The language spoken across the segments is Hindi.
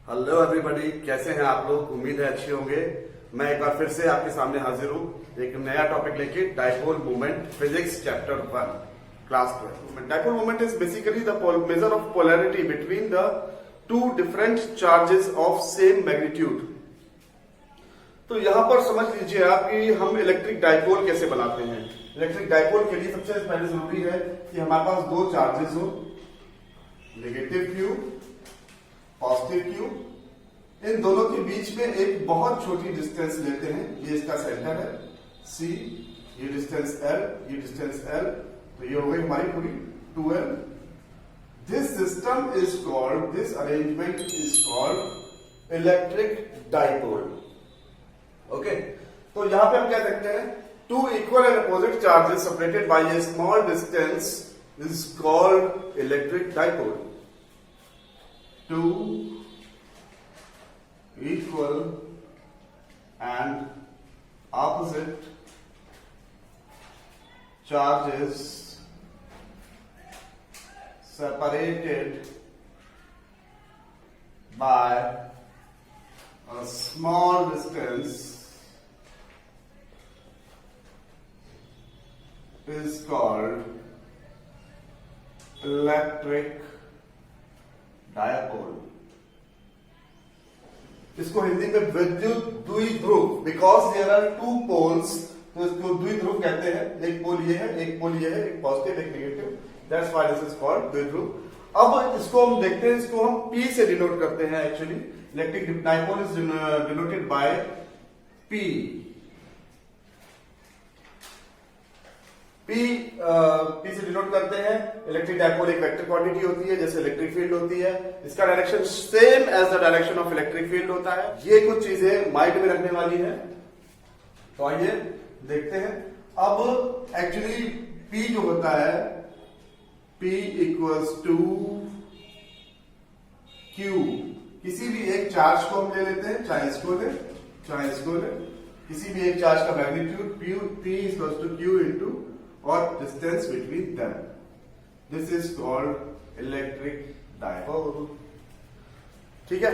हेलो एवरीबॉडी, कैसे हैं आप लोग? उम्मीद है अच्छे होंगे। मैं एक बार फिर से आपके सामने हाजिर हूँ एक नया टॉपिक लेके, dipole moment, physics chapter 1, class 12। Dipole moment is basically the measure of polarity between the to different charges of same magnitude. तो यहां पर समझ लीजिए आप कि हम इलेक्ट्रिक डाइपोल कैसे बनाते हैं। इलेक्ट्रिक डाइपोल के लिए सबसे पहले जरूरी है कि हमारे पास दो चार्जेस हो, नेगेटिव क्यू, पॉजिटिव क्यू। इन दोनों के बीच में एक बहुत छोटी डिस्टेंस लेते हैं, ये इसका सेंटर है C, ये डिस्टेंस L, ये डिस्टेंस L, तो ये हो गई हमारी पूरी 2L। This system is called, this arrangement is called electric dipole. Okay, तो यहां पे हम क्या देखते हैं, two equal and opposite charges separated by a small distance is called electric dipole. Two equal and opposite charges separated by a small distance is called electric dipole. इसको हिंदी में विद्युत द्विध्रुव, because there are two poles, तो इसको द्विध्रुव कहते हैं। एक पोल ये है, एक पोल ये है, एक पॉजिटिव एक negative, that's why this is called द्विध्रुव। अब इसको हम देखते हैं, इसको हम P से डिनोट करते हैं। Actually electric dipole is denoted by P। P से डिनोट करते हैं। इलेक्ट्रिक डायपोल एक वेक्टर क्वांटिटी होती है, जैसे इलेक्ट्रिक फील्ड होती है। इसका direction same as the direction of electric field होता है। ये कुछ चीजें माइंड में रखने वाली है, तो आइए देखते हैं। अब एक्चुअली P जो होता है, P इक्वल्स टू Q। किसी भी एक चार्ज को हम ले लेते हैं, चाहे इसको ले चाहे इसको ले, किसी भी एक चार्ज का magnitude P equals to Q into और distance between them, this is called electric dipole. ठीक है,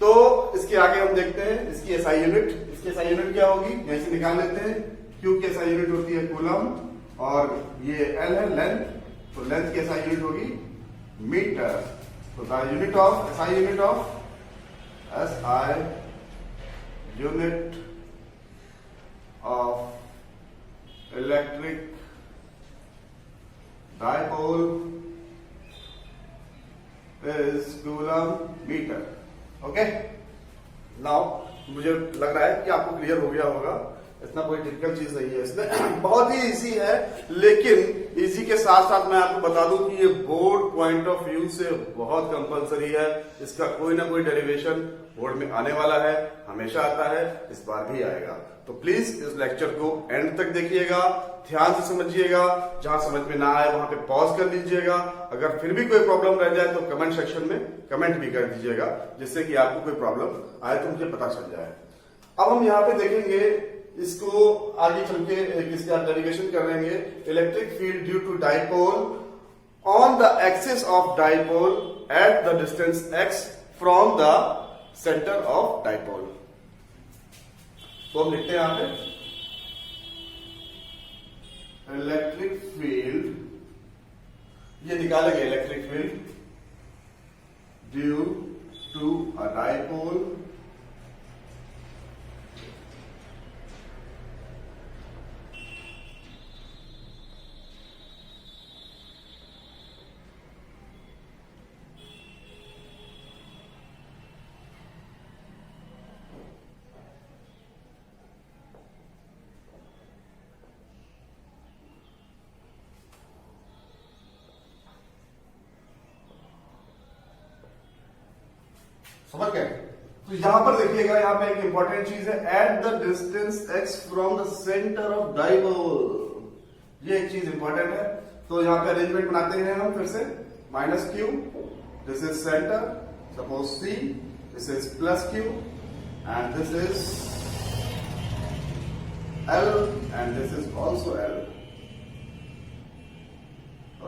तो इसके आगे हम देखते हैं इसकी एसआई यूनिट। इसकी एसआई यूनिट क्या होगी, यहीं से निकाल लेते हैं। क्यू की एसआई यूनिट होती है कूलम, और ये एल है लेंथ, तो लेंथ की एसआई यूनिट होगी मीटर। तो the unit of SI unit of SI unit of electric dipole is coulomb meter। Okay, now मुझे लग रहा है कि आपको क्लियर हो गया होगा। इतना कोई डिफिकल्ट चीज नहीं है इसमें, बहुत ही इजी है। लेकिन इजी के साथ साथ मैं आपको बता दूं कि ये बोर्ड पॉइंट ऑफ व्यू से बहुत कंपलसरी है। इसका कोई ना कोई डेरिवेशन बोर्ड में आने वाला है, हमेशा आता है, इस बार भी आएगा। तो प्लीज इस लेक्चर को एंड तक देखिएगा, ध्यान से समझिएगा। जहां समझ में ना आए वहां पे पॉज कर लीजिएगा। अगर फिर भी कोई प्रॉब्लम रह जाए तो कमेंट सेक्शन में कमेंट भी कर दीजिएगा, जिससे कि आपको कोई प्रॉब्लम आए तो मुझे पता चल जाए। अब हम यहाँ पे देखेंगे इसको आगे चल के किसका डेरिवेशन करेंगे। Electric field due to dipole on the axis of dipole at the distance x from the centre of dipole. तो हम लिखते हैं यहां पे इलेक्ट्रिक फील्ड, ये निकालेंगे electric field due to a dipole समझ गए। तो यहां पर देखिएगा, यहां पे एक इंपॉर्टेंट चीज है, eight the distance x from the centre of dipole. ये एक चीज इंपॉर्टेंट है। तो यहां पे अरेंजमेंट बनाते हैं हम फिर से, minus Q, this is centre, suppose C, this is plus Q, and this is L, and this is also L।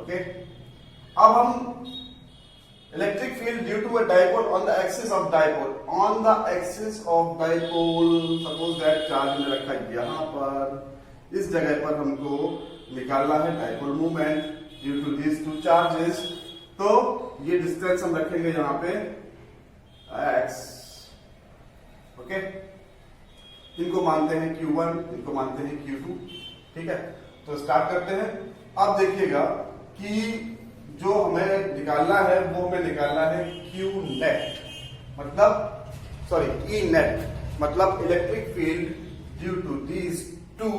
Okay, अब हम electric field due to a dipole on the axis of dipole, on the axis of dipole, suppose that charge में रखा यहां पर, इस जगह पर हमको निकालना है dipole movement due to this two charges. तो ये डिस्टेंस हम रखेंगे यहां पे x, ओके। इनको मानते हैं q1, इनको मानते हैं q2, ठीक है। तो स्टार्ट करते हैं। अब देखिएगा कि जो हमें निकालना है वो हमें निकालना है q नेट, मतलब सॉरी E नेट, मतलब electric field due to these two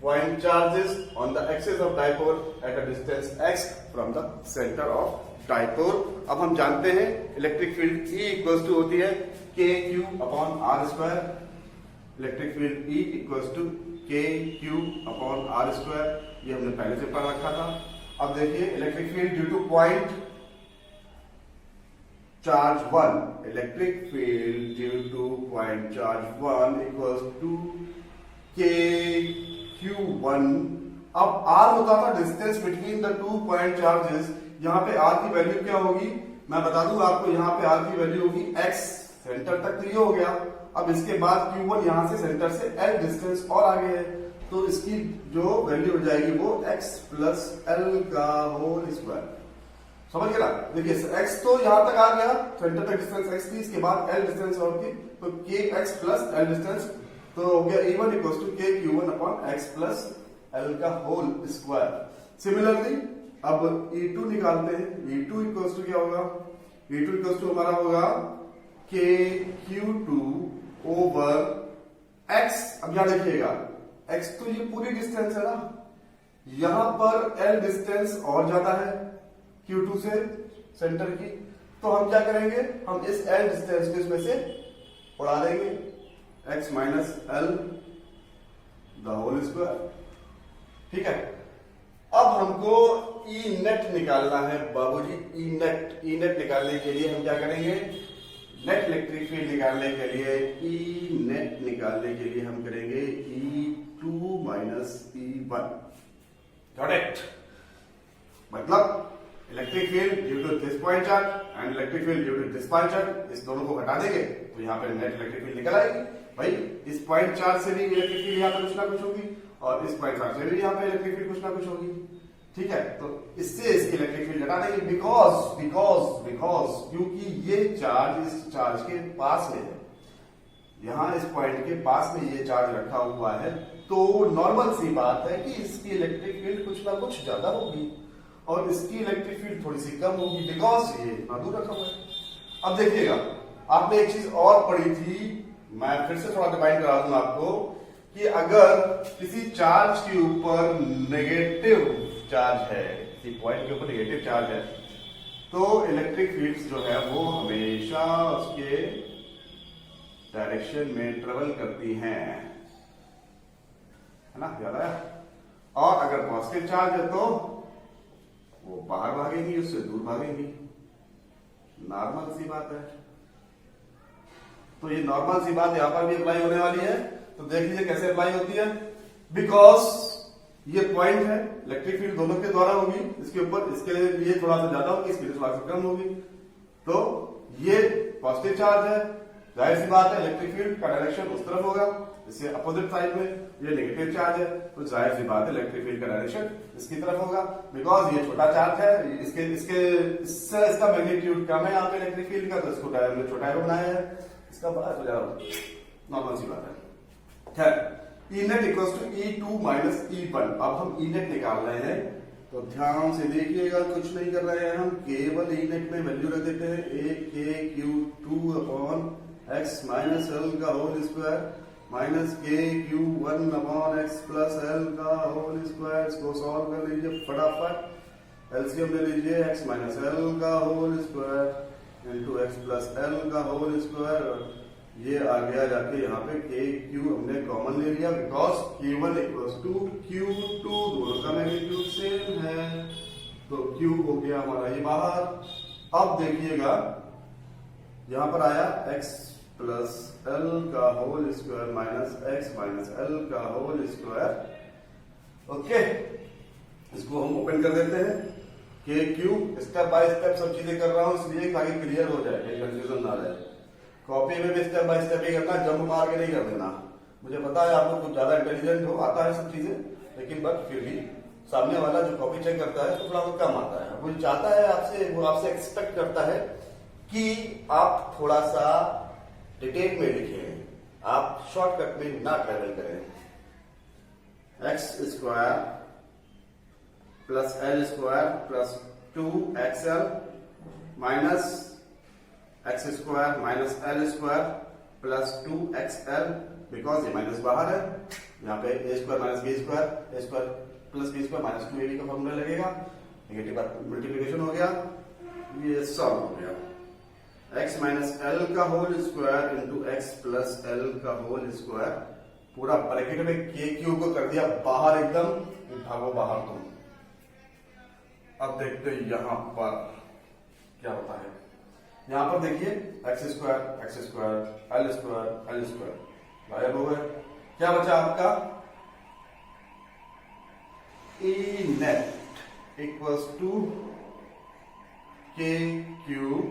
point charges on the axis of dipole at a distance x from the center of dipole। अब हम जानते हैं electric field E equals to होती है k q upon r square, electric field E equals to k q upon r square, ये हमने पहले से पढ़ रखा था। अब देखिए electric field due to point charge 1, electric field due to point charge 1 equals to k q1। अब r होता था distance between the two point charges, यहाँ पे r की वैल्यू क्या होगी मैं बता दूं आपको, यहाँ पे r की वैल्यू होगी x, सेंटर तक तो ये हो गया। अब इसके बाद q1 यहाँ से सेंटर से l डिस्टेंस और आगे है, तो इसकी जो वैल्यू हो जाएगी वो x प्लस l का होल स्क्वायर, समझ गया ना। देखिए x तो यहाँ तक आ गया, सेंटर तक डिस्टेंस x थी, इसके बाद l डिस्टेंस और थी, तो kx प्लस l डिस्टेंस, तो हो गया E1 equals to k q1 upon x plus l का होल स्क्वायर। सिमिलरली अब E2 निकालते हैं। E2 इक्वल्स टू क्या होगा, E2 इक्वल्स टू हमारा होगा k q2 ओवर x। अब यहां देखिएगा x तो ये पूरी डिस्टेंस है ना, यहां पर l डिस्टेंस और ज्यादा है q2 से सेंटर की, तो हम क्या करेंगे, हम इस l डिस्टेंस को इसमें से उड़ा देंगे, x minus l the whole square, ठीक है। अब हमको E नेट निकालना है बाबूजी, E नेट। E नेट निकालने के लिए हम क्या करेंगे, नेट इलेक्ट्रिक फील्ड निकालने के लिए, E नेट निकालने के लिए हम करेंगे E2 minus E1, got it. मतलब electric field due to this point charge and electric field due to this point charge, इस दोनों को हटा देंगे तो यहाँ पे नेट इलेक्ट्रिक फील्ड निकल आएगी। भाई इस पॉइंट चार्ज से भी इलेक्ट्रिक फील्ड यहाँ पे कुछ ना कुछ होगी, और इस पॉइंट चार्ज से भी यहाँ पे इलेक्ट्रिक फील्ड कुछ ना कुछ होगी, ठीक है। तो इससे इसकी इलेक्ट्रिक फील्ड हटा देंगे, बिकॉज क्योंकि ये चार्ज इस चार्ज के पास में है, यहाँ इस पॉइंट के पास में ये चार्ज रखा हुआ है, तो नॉर्मल सी बात है कि इसकी इलेक्ट्रिक फील्ड कुछ ना कुछ ज्यादा होगी और इसकी इलेक्ट्रिक फील्ड थोड़ी सी कम होगी, बिकॉज ये इतना दूर रखा हुआ है। अब देखिएगा आपने एक चीज और पढ़ी थी, मैं फिर से थोड़ा डिफाइन करा दूं आपको, कि अगर किसी चार्ज के ऊपर नेगेटिव चार्ज है, किसी पॉइंट के ऊपर नेगेटिव चार्ज है, तो इलेक्ट्रिक फील्ड्स जो है वो हमेशा उसके डायरेक्शन में ट्रेवल करती हैं, है ना, याद आया। और अगर पॉजिटिव चार्ज है तो वो बाहर भागेंगी, उससे दूर भागेंगी, नॉर्मल सी बात है। तो ये नॉर्मल सी बात यहां पर भी अप्लाई होने वाली है, तो देख लीजिए कैसे अप्लाई होती है। बिकॉज ये पॉइंट है, इलेक्ट्रिक फील्ड दोनों के द्वारा होगी, इसके ऊपर, इसके लिए थोड़ा सा ज्यादा होगी, इसके लिए थोड़ा सा कम होगी। तो ये पॉजिटिव चार्ज है, जाहिर सी बात है इलेक्ट्रिक फील्ड का डायरेक्शन उस तरफ होगा, इससे अपोजिट साइड में ये नेगेटिव चार्ज है, तो जाहिर सी बात है इलेक्ट्रिक फील्ड का डायरेक्शन इसकी तरफ होगा। बिकॉज ये छोटा चार्ज है, इससे इसका मैग्नीट्यूड कम है यहाँ पे इलेक्ट्रिक फील्ड का, तो इसको हमने छोटा एरो बनाया है, इसका बड़ा तो ज्यादा नॉर्मल सी बात है। खैर E net equals to E2 minus E1। अब हम E नेट निकाल रहे हैं, तो ध्यान से देखिएगा, कुछ नहीं कर रहे हैं हम, केवल E नेट में वैल्यू रख देते हैं, a k q2 upon x minus l का whole square minus k q1 upon x plus l का होल स्क्वायर। इसको सॉल्व कर लीजिए फटाफट, एलसीएम ले लीजिए, x माइनस l का whole square into x plus l का होल स्क्वायर, ये आ गया जाके यहाँ पे k q हमने कॉमन ले लिया, because q1 equals to q2, दोनों का मैग्नीट्यूड सेम है, तो q हो गया हमारा ये बाहर। अब देखिएगा यहाँ पर आया x प्लस l का whole square minus x minus l का होल स्क्वायर, ओके। इसको हम ओपन कर देते हैं, के क्यूब, स्टेप बाय स्टेप सब चीजें कर रहा हूँ इसलिए ताकि क्लियर हो जाए, कहीं कंफ्यूजन ना रहे। कॉपी में भी स्टेप बाय स्टेप ही करना, जंप मार के नहीं कर देना। मुझे पता है आप लोग कुछ ज्यादा इंटेलिजेंट हो, आता है सब चीजें, लेकिन बट फिर भी सामने वाला जो कॉपी चेक करता है तो थोड़ा बहुत कम आता है। वो चाहता है आपसे, वो आपसे एक्सपेक्ट करता है कि आप थोड़ा सा डिटेल में लिखें, आप शॉर्टकट में ना ट्रेवल करें। X square plus l square plus 2xl minus x square minus L square plus 2xl, because ये माइनस बाहर है, यहाँ पे a square minus B square, a square plus b square minus 2ab का फॉर्मूला लगेगा, नेगेटिव मल्टीप्लिकेशन हो गया, ये सॉल्व हो गया। x माइनस एल का whole square into X plus L का होल स्क्वायर, पूरा ब्रैकेट में के क्यूब को कर दिया बाहर एकदम, भागो बाहर तुम। अब देखते हैं यहां पर क्या होता है। यहां पर देखिए एक्स स्क्वायर एल स्क्वायर गायब हो गए, क्या बचा आपका E net equals to k cube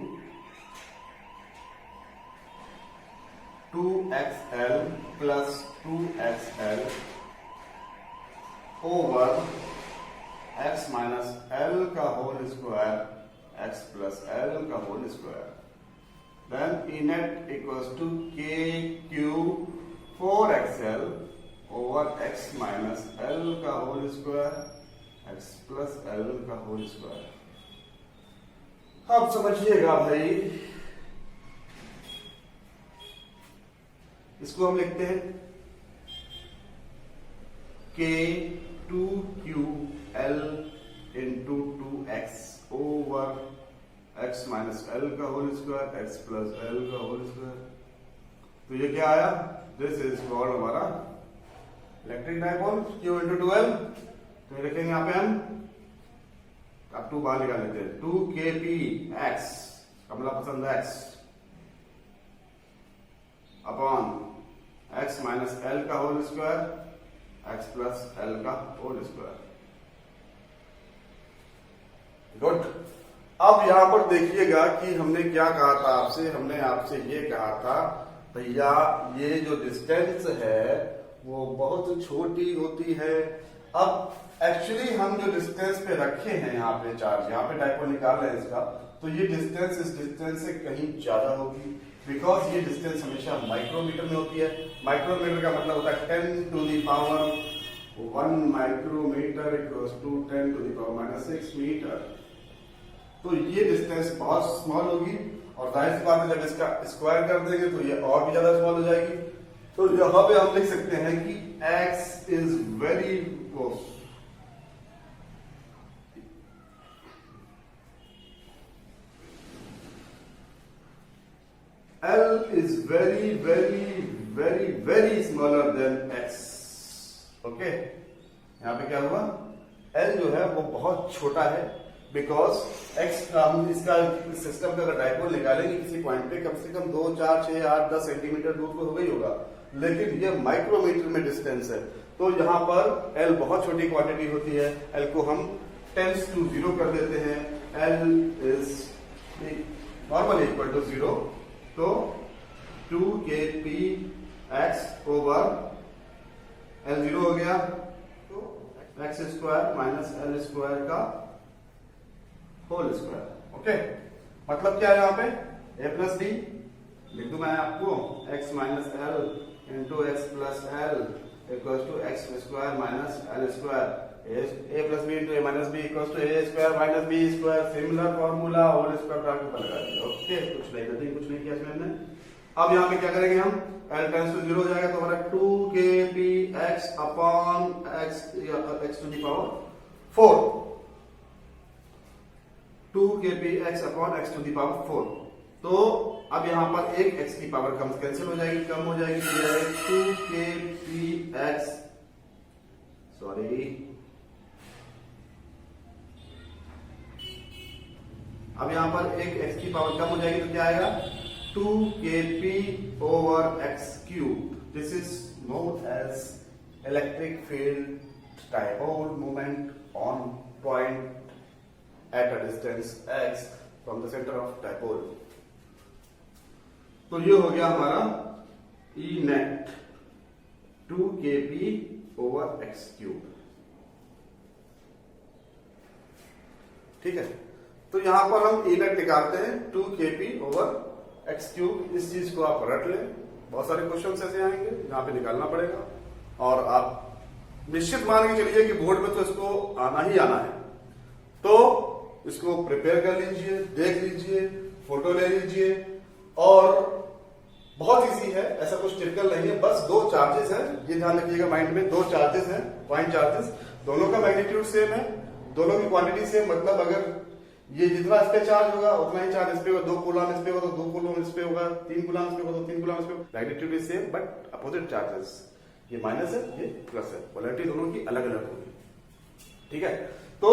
2xl plus 2xl over x minus L का whole square x plus L का whole square, then E net equals to k cube 4xl over x minus L का whole square x plus L का होल स्क्वायर। अब समझिएगा भाई, इसको हम लिखते हैं k 2ql into 2x over x minus L का whole square x plus L का होल स्क्वायर। तो ये क्या आया, दिस इज कॉल्ड हमारा electric dipole q into 2l। तो ये लिखेंगे यहाँ पे हम, अब 2 बाहर निकाल लेते हैं, 2kpx कमला पसंद है x upon x minus L का whole square x plus L का होल स्क्वायर। गुड। अब यहां पर देखिएगा कि हमने क्या कहा था आपसे, हमने आपसे ये कहा था भैया ये जो डिस्टेंस है वो बहुत छोटी होती है। अब एक्चुअली हम जो डिस्टेंस पे रखे हैं यहाँ पे चार्ज, यहाँ पे डायपोल निकाल रहे हैं इसका, तो ये डिस्टेंस इस डिस्टेंस से कहीं ज्यादा होगी, बिकॉज ये डिस्टेंस हमेशा माइक्रोमीटर में होती है। माइक्रोमीटर का मतलब होता है 10 to the power 1 micrometre equals to 10 to the power -6 metre. तो ये डिस्टेंस बहुत स्मॉल होगी, और जाहिर सी बात है जब इसका स्क्वायर कर देंगे तो ये और भी ज्यादा स्मॉल हो जाएगी। तो यहां पे हम लिख सकते हैं कि x is very close, L is very very very very smaller than x। Okay, यहां पे क्या हुआ, L जो है वो बहुत छोटा है, बिकॉज x का हम इसका सिस्टम का अगर डायपोल निकालेंगे किसी पॉइंट पे कम से कम 2, 4, 6, 8, 10 सेंटीमीटर दूर तो होगा ही होगा, लेकिन ये माइक्रोमीटर में डिस्टेंस है। तो यहाँ पर L बहुत छोटी क्वांटिटी होती है, L को हम टेंस टू 0 कर देते हैं, L is normally equal to 0। तो 2kpx ओवर L 0 हो गया, तो x square minus L square का होल स्क्वायर। ओके, मतलब क्या है यहाँ पे a प्लस डी लिख दूं मैं आपको, x minus L into X plus L equals to X square minus L square, a plus B into A minus B equals to A square minus B square. Similar formula whole square bracket पर लगा दिया। ओके, कुछ नहीं करते, कुछ नहीं किया इसमें हमने। अब यहाँ पे क्या करेंगे हम, L टेंस टू 0 हो जाएगा, तो हमारा 2kpx upon x to the power 4, 2kpx upon x to the power 4। तो अब यहां पर एक x की पावर कम कैंसिल हो जाएगी, कम हो जाएगी, तो ये 2kpx, सॉरी, अब यहां पर एक x की पावर कम हो जाएगी, तो क्या आएगा 2kp over x cube। This is known as electric field dipole moment on point at a distance x from the center of dipole. तो ये हो गया हमारा E net 2kp over x cube. ठीक है, तो यहां पर हम E net निकालते हैं 2kp over x cube. इस चीज को आप रट लें, बहुत सारे क्वेश्चन ऐसे आएंगे जहां पे निकालना पड़ेगा और आप निश्चित मान के चलिए कि बोर्ड में तो इसको आना ही आना है. तो इसको प्रिपेयर कर लीजिए, देख लीजिए, फोटो ले लीजिए और बहुत इजी है, ऐसा कुछ टिपिकल नहीं है. बस दो चार्जेस हैं, ये ध्यान रखिएगा माइंड में. दो चार्जेस हैं, पॉइंट चार्जेस, दोनों का मैग्नीट्यूड सेम है, दोनों की क्वांटिटी सेम. मतलब अगर ये जितना इस पे चार्ज होगा उतना ही चार्ज इस पे होगा. 2 कूलम इस पे होगा तो 2 कूलम इस पे होगा, 3 कूलम इस पे होगा तो 3 कूलम इस पे होगा. Magnitude is same but opposite charges. ये माइनस है, ये प्लस है, पोलैरिटी दोनों की अलग अलग होगी. ठीक है, तो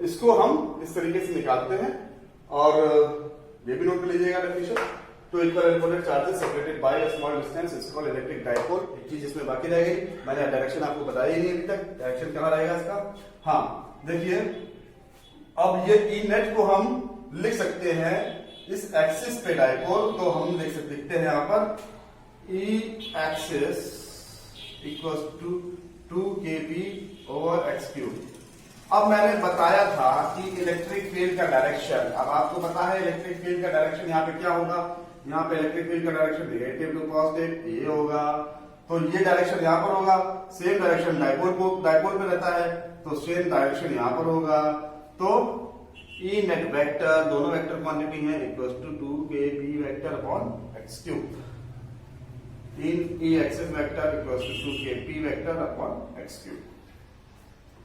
इसको हम इस तरीके से निकालते हैं और ये भी नोट कर लीजिएगा डेफिनेशन. टू इक्वल इलेक्ट्रोनेट charges separated by a small distance is called electric dipole. एक चीज इसमें बाकी रह गई, मैंने डायरेक्शन आपको बताया ही नहीं अभी तक. डायरेक्शन कहां रहेगा इसका? हाँ देखिए, अब ये ई नेट को हम लिख सकते हैं इस एक्सिस पे डाइपोल. तो हम लिखते हैं यहां पर E axis equal to 2kp over X cube. अब मैंने बताया था कि इलेक्ट्रिक फील्ड का डायरेक्शन, अब आपको पता है इलेक्ट्रिक फील्ड का डायरेक्शन यहाँ पे क्या होगा. यहाँ पे इलेक्ट्रिक फील्ड का डायरेक्शन नेगेटिव टू पॉजिटिव ये होगा. तो ये डायरेक्शन यहाँ पर होगा. सेम डायरेक्शन डाइपोल पे रहता है तो सेम डायरेक्शन यहाँ पर होगा. तो ई नेट वेक्टर, दोनों वेक्टर क्वांटिटी है, equal to 2kp vector upon X cube. इन E axis vector equal to 2kp vector upon X cube.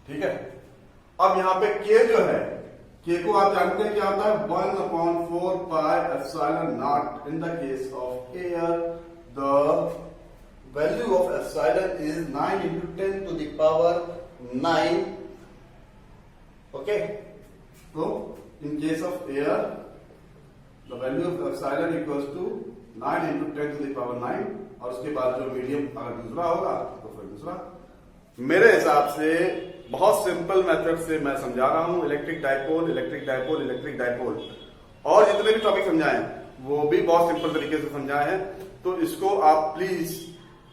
ठीक है, अब यहाँ पे k जो है, k को आप जानते हैं क्या होता है? 1/4 pi epsilon naught. In the case of air the value of epsilon is 9 into 10 to the power 9. Okay, तो in case of air the value of epsilon equals to 9 into 10 to the power 9. और उसके बाद जो मीडियम अगर दूसरा होगा तो फिर दूसरा. मेरे हिसाब से बहुत सिंपल मेथड से मैं समझा रहा हूं. Electric dipole, electric dipole, electric dipole, और जितने भी टॉपिक समझाए वो भी बहुत सिंपल तरीके से समझाए हैं. तो इसको आप प्लीज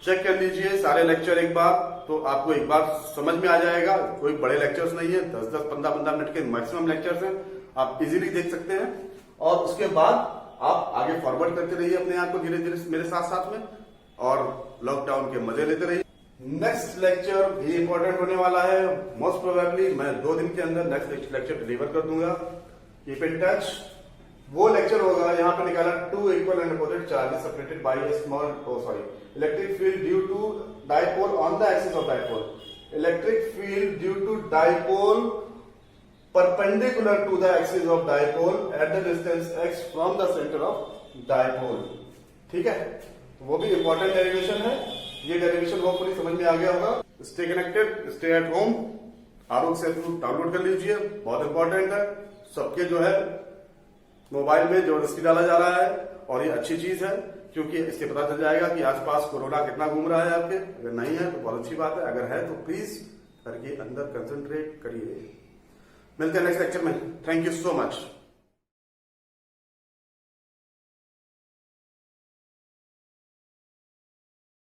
चेक कर लीजिए सारे लेक्चर एक बार, तो आपको एक बार समझ में आ जाएगा. कोई बड़े लेक्चर्स नहीं है, 10-10, 15-15 मिनट के मैक्सिमम लेक्चर्स हैं. आप इजीली देख सकते हैं और उसके बाद आप आगे फॉरवर्ड करते रहिए अपने आप को धीरे धीरे मेरे साथ साथ में, और लॉकडाउन के मजे लेते रहिए. नेक्स्ट लेक्चर भी इंपॉर्टेंट होने वाला है. मोस्ट प्रोबेबली मैं 2 दिन के अंदर नेक्स्ट लेक्चर डिलीवर कर दूंगा. Keep in touch. वो लेक्चर होगा, यहाँ पे निकाला 2 equal and opposite charges separated by a small electric field due to dipole on the axis of dipole. Electric field due to dipole perpendicular to the axis of dipole at the distance x from the center of dipole. ठीक है, वो भी इंपॉर्टेंट डेरिवेशन है. ये डेरिवेशन होपफुली समझ में आ गया होगा. Stay connected, stay at home. Aarogya Setu download कर लीजिए, बहुत इंपॉर्टेंट है. सबके जो है मोबाइल में जबरदस्ती डाला जा रहा है और ये अच्छी चीज है, क्योंकि इससे पता चल जाएगा कि आसपास कोरोना कितना घूम रहा है आपके. अगर नहीं है तो बहुत अच्छी बात है, अगर है तो प्लीज घर के अंदर कंसंट्रेट करिए. मिलते हैं नेक्स्ट लेक्चर में. Thank you so much.